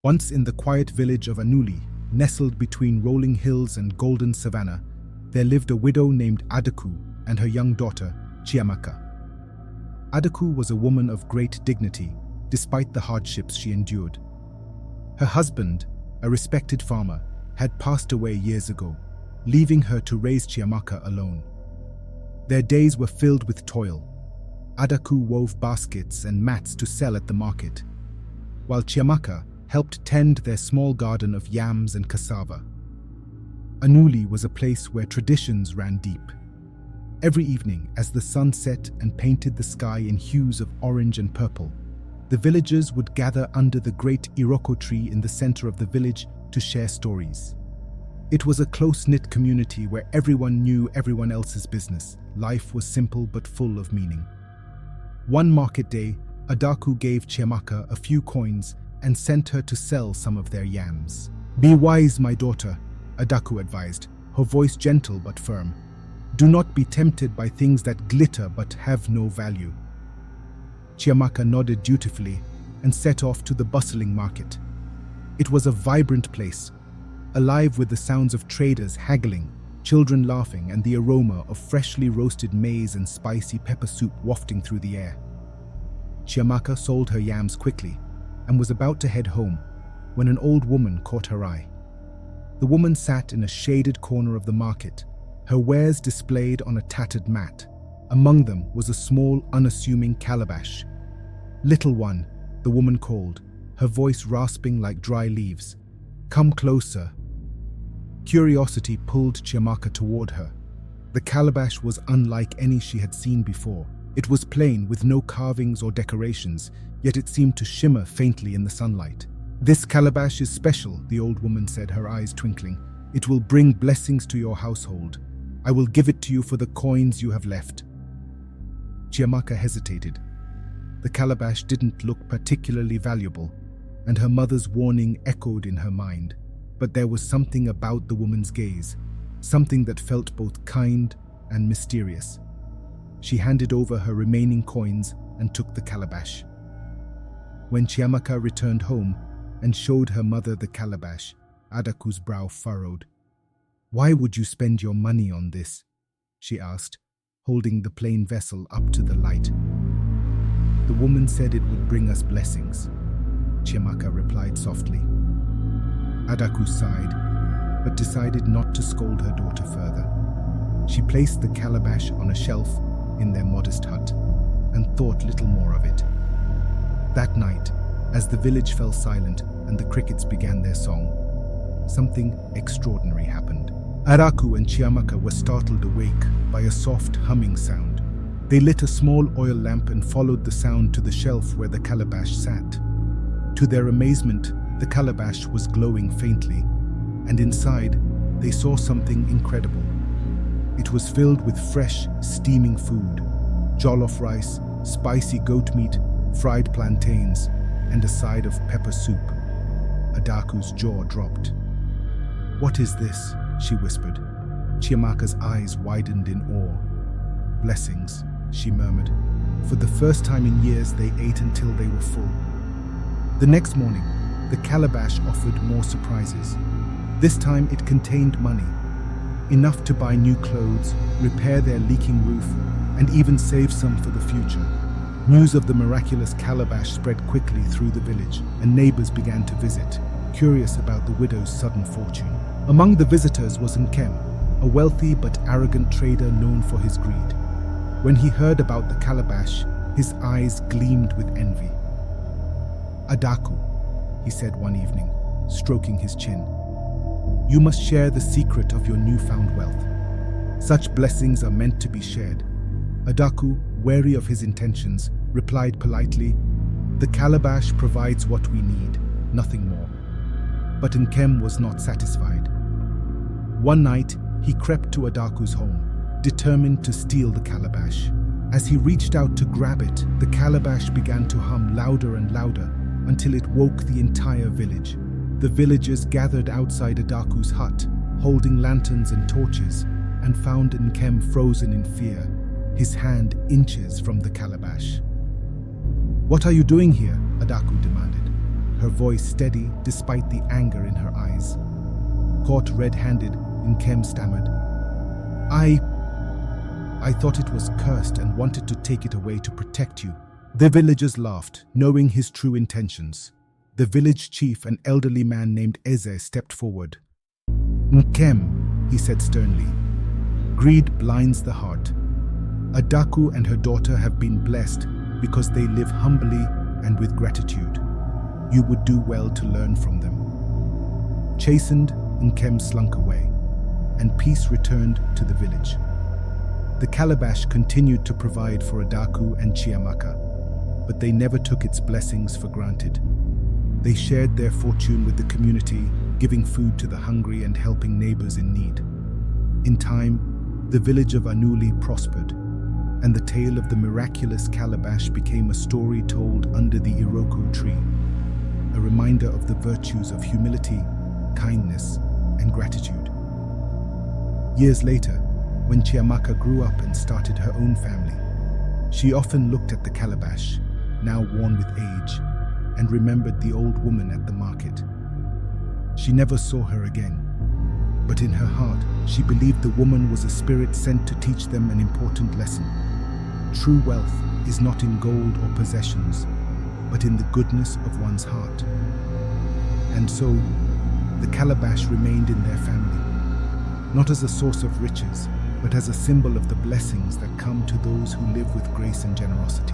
Once in the quiet village of Anuli, nestled between rolling hills and golden savanna, there lived a widow named Adaku and her young daughter, Chiamaka. Adaku was a woman of great dignity, despite the hardships she endured. Her husband, a respected farmer, had passed away years ago, leaving her to raise Chiamaka alone. Their days were filled with toil. Adaku wove baskets and mats to sell at the market, while Chiamaka helped tend their small garden of yams and cassava. Anuli was a place where traditions ran deep. Every evening, as the sun set and painted the sky in hues of orange and purple, the villagers would gather under the great iroko tree in the center of the village to share stories. It was a close-knit community where everyone knew everyone else's business. Life was simple but full of meaning. One market day, Adaku gave Chiamaka a few coins and sent her to sell some of their yams. "Be wise, my daughter," Adaku advised, her voice gentle but firm. "Do not be tempted by things that glitter but have no value." Chiamaka nodded dutifully and set off to the bustling market. It was a vibrant place, alive with the sounds of traders haggling, children laughing, and the aroma of freshly roasted maize and spicy pepper soup wafting through the air. Chiamaka sold her yams quickly and was about to head home when an old woman caught her eye. The woman sat in a shaded corner of the market, her wares displayed on a tattered mat. Among them was a small, unassuming calabash. "Little one," the woman called, her voice rasping like dry leaves. "Come closer." Curiosity pulled Chiamaka toward her. The calabash was unlike any she had seen before. It was plain, with no carvings or decorations, yet it seemed to shimmer faintly in the sunlight. "This calabash is special," the old woman said, her eyes twinkling. "It will bring blessings to your household. I will give it to you for the coins you have left." Chiamaka hesitated. The calabash didn't look particularly valuable, and her mother's warning echoed in her mind. But there was something about the woman's gaze, something that felt both kind and mysterious. She handed over her remaining coins and took the calabash. When Chiamaka returned home and showed her mother the calabash, Adaku's brow furrowed. "Why would you spend your money on this?" she asked, holding the plain vessel up to the light. "The woman said it would bring us blessings," Chiamaka replied softly. Adaku sighed, but decided not to scold her daughter further. She placed the calabash on a shelf in their modest hut and thought little more of it. That night, as the village fell silent and the crickets began their song, something extraordinary happened. Adaku and Chiamaka were startled awake by a soft humming sound. They lit a small oil lamp and followed the sound to the shelf where the calabash sat. To their amazement, the calabash was glowing faintly, and inside they saw something incredible. It was filled with fresh, steaming food: jollof rice, spicy goat meat, fried plantains, and a side of pepper soup. Adaku's jaw dropped. "What is this?" she whispered. Chiamaka's eyes widened in awe. "Blessings," she murmured. For the first time in years, they ate until they were full. The next morning, the calabash offered more surprises. This time it contained money, enough to buy new clothes, repair their leaking roof, and even save some for the future. News of the miraculous calabash spread quickly through the village, and neighbors began to visit, curious about the widow's sudden fortune. Among the visitors was Nkem, a wealthy but arrogant trader known for his greed. When he heard about the calabash, his eyes gleamed with envy. "Adaku," he said one evening, stroking his chin, "you must share the secret of your newfound wealth. Such blessings are meant to be shared." Adaku, wary of his intentions, replied politely, "The calabash provides what we need, nothing more." But Nkem was not satisfied. One night, he crept to Adaku's home, determined to steal the calabash. As he reached out to grab it, the calabash began to hum louder and louder until it woke the entire village. The villagers gathered outside Adaku's hut, holding lanterns and torches, and found Nkem frozen in fear, his hand inches from the calabash. "What are you doing here?" Adaku demanded. her voice steady despite the anger in her eyes. Caught red-handed, Nkem stammered, I thought it was cursed and wanted to take it away to protect you." The villagers laughed, knowing his true intentions. The village chief, an elderly man named Eze, stepped forward. "Nkem," he said sternly, "greed blinds the heart. Adaku and her daughter have been blessed because they live humbly and with gratitude. You would do well to learn from them." Chastened, Nkem slunk away, and peace returned to the village. The calabash continued to provide for Adaku and Chiamaka, but they never took its blessings for granted. They shared their fortune with the community, giving food to the hungry and helping neighbors in need. In time, the village of Anuli prospered, and the tale of the miraculous calabash became a story told under the iroko tree, a reminder of the virtues of humility, kindness, and gratitude. Years later, when Chiamaka grew up and started her own family, she often looked at the calabash, now worn with age, and remembered the old woman at the market. She never saw her again, but in her heart, she believed the woman was a spirit sent to teach them an important lesson. True wealth is not in gold or possessions, but in the goodness of one's heart. And so, the calabash remained in their family, not as a source of riches, but as a symbol of the blessings that come to those who live with grace and generosity.